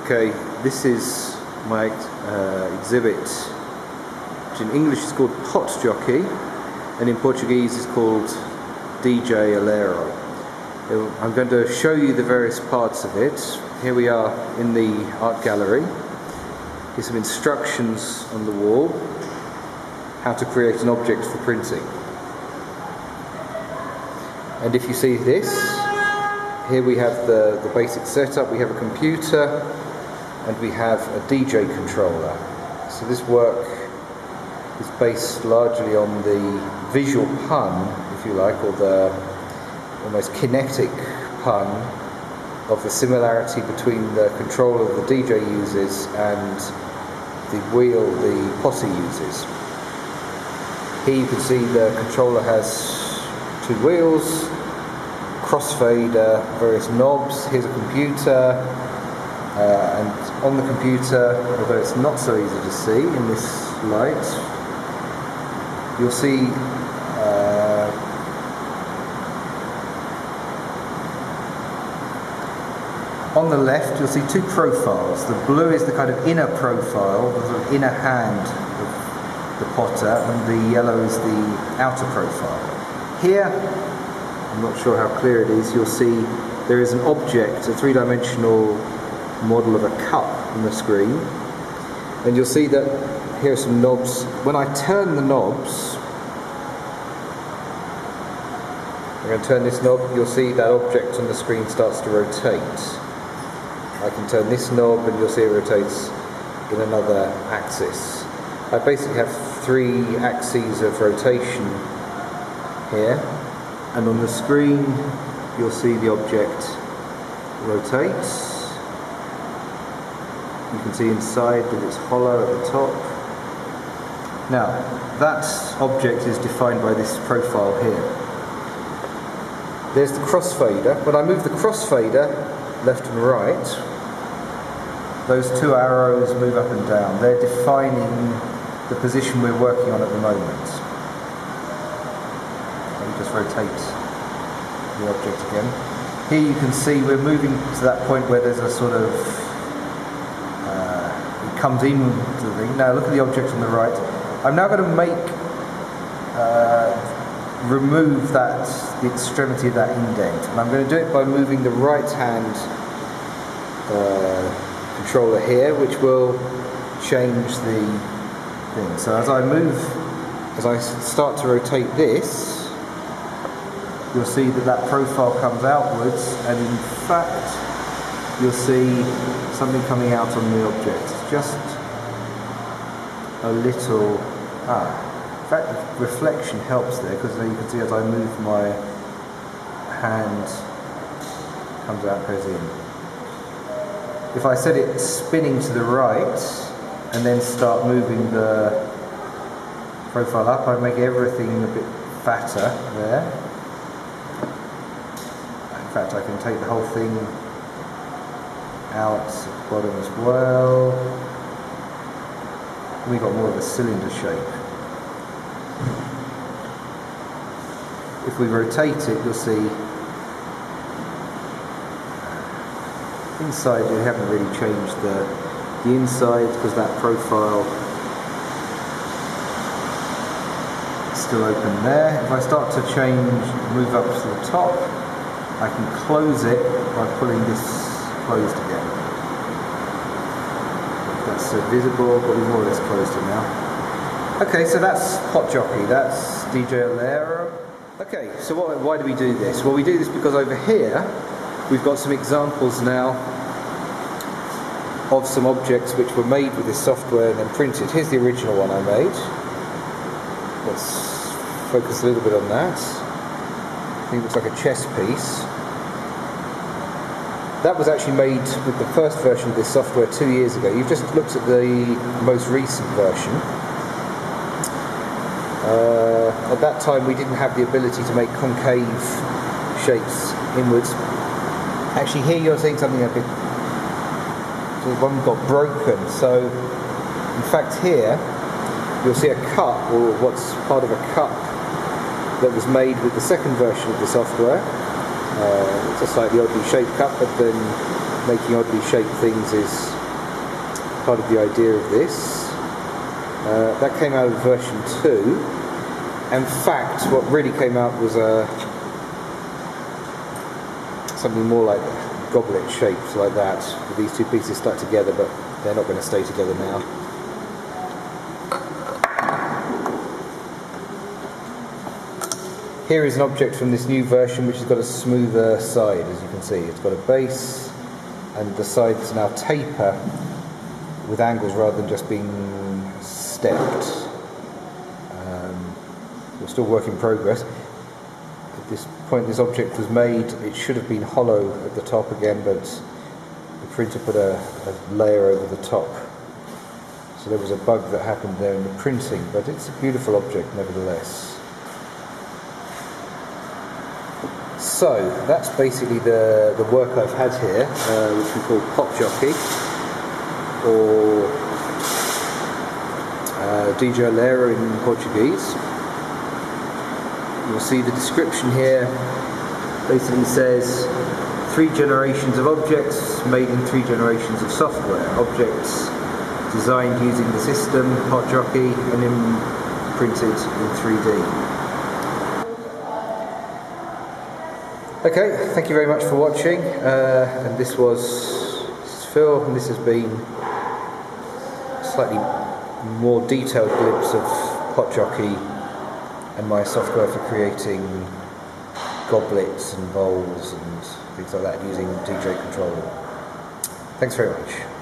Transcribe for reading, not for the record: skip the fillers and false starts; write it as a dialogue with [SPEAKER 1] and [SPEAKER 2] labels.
[SPEAKER 1] Okay, this is my exhibit, which in English is called Pot Jockey, and in Portuguese is called DJ Oleiro. I'm going to show you the various parts of it. Here we are in the art gallery. Here's some instructions on the wall, how to create an object for printing. And if you see this, here we have the basic setup. We have a computer and we have a DJ controller. So this work is based largely on the visual pun, if you like, or the almost kinetic pun of the similarity between the controller the DJ uses and the wheel the potter uses. Here you can see the controller has two wheels, crossfader, various knobs. Here's a computer, and on the computer, although it's not so easy to see in this light, you'll see on the left you'll see two profiles. The blue is the kind of inner profile, the sort of inner hand of the potter, and the yellow is the outer profile. Here, I'm not sure how clear it is, you'll see there is an object, a three-dimensional model of a cup on the screen, and you'll see that here are some knobs. When I turn the knobs, I'm going to turn this knob, you'll see that object on the screen starts to rotate. I can turn this knob and you'll see it rotates in another axis. I basically have three axes of rotation here, and on the screen you'll see the object rotates. You can see inside that it's hollow at the top. Now, that object is defined by this profile here. There's the crossfader. When I move the crossfader left and right, those two arrows move up and down. They're defining the position we're working on at the moment. Let me just rotate the object again. Here you can see we're moving to that point where there's a sort of it comes into the thing. Now look at the object on the right. I'm now going to remove the extremity of that indent, and I'm going to do it by moving the right hand controller here, which will change the thing. So as I start to rotate this, you'll see that profile comes outwards, and in fact you'll see something coming out on the object. It's just a little, in fact the reflection helps there, because you can see as I move my hand, comes out, goes in. If I set it spinning to the right and then start moving the profile up, I make everything a bit fatter there. In fact, I can take the whole thing out at the bottom as well. We've got more of a cylinder shape. If we rotate it, you'll see inside we haven't really changed the inside, because that profile is still open there. If I start to move up to the top, I can close it by pulling this closed again. If that's so visible, but we've more or less closed it now. Okay, so that's Pot Jockey, that's DJ Oleiro. Okay, so why do we do this? Well, we do this because over here we've got some examples now of some objects which were made with this software and then printed. Here's the original one I made. Let's focus a little bit on that. I think it looks like a chess piece. That was actually made with the first version of this software 2 years ago. You've just looked at the most recent version. At that time we didn't have the ability to make concave shapes inwards. Actually here you're seeing something a bit, one got broken, so in fact here you'll see a cup, or what's part of a cup that was made with the second version of the software. It's a slightly oddly shaped cup, but then making oddly shaped things is part of the idea of this. That came out of version 2. In fact, what really came out was something more like goblet shaped like that, with these two pieces stuck together, but they're not going to stay together now. Here is an object from this new version which has got a smoother side, as you can see. It's got a base, and the sides now taper with angles rather than just being stepped. We're still work in progress. At this point this object was made, it should have been hollow at the top again, but the printer put a layer over the top. So there was a bug that happened there in the printing, but it's a beautiful object nevertheless. So that's basically the work I've had here, which we call Pop Jockey, or DJ Oleiro in Portuguese. You'll see the description here basically says 3 generations of objects made in 3 generations of software. Objects designed using the system, Pop Jockey, and then printed in 3D. Okay, thank you very much for watching, and this is Phil, and this has been a slightly more detailed glimpse of Pop Jockey and my software for creating goblets and bowls and things like that using DJ controller. Thanks very much.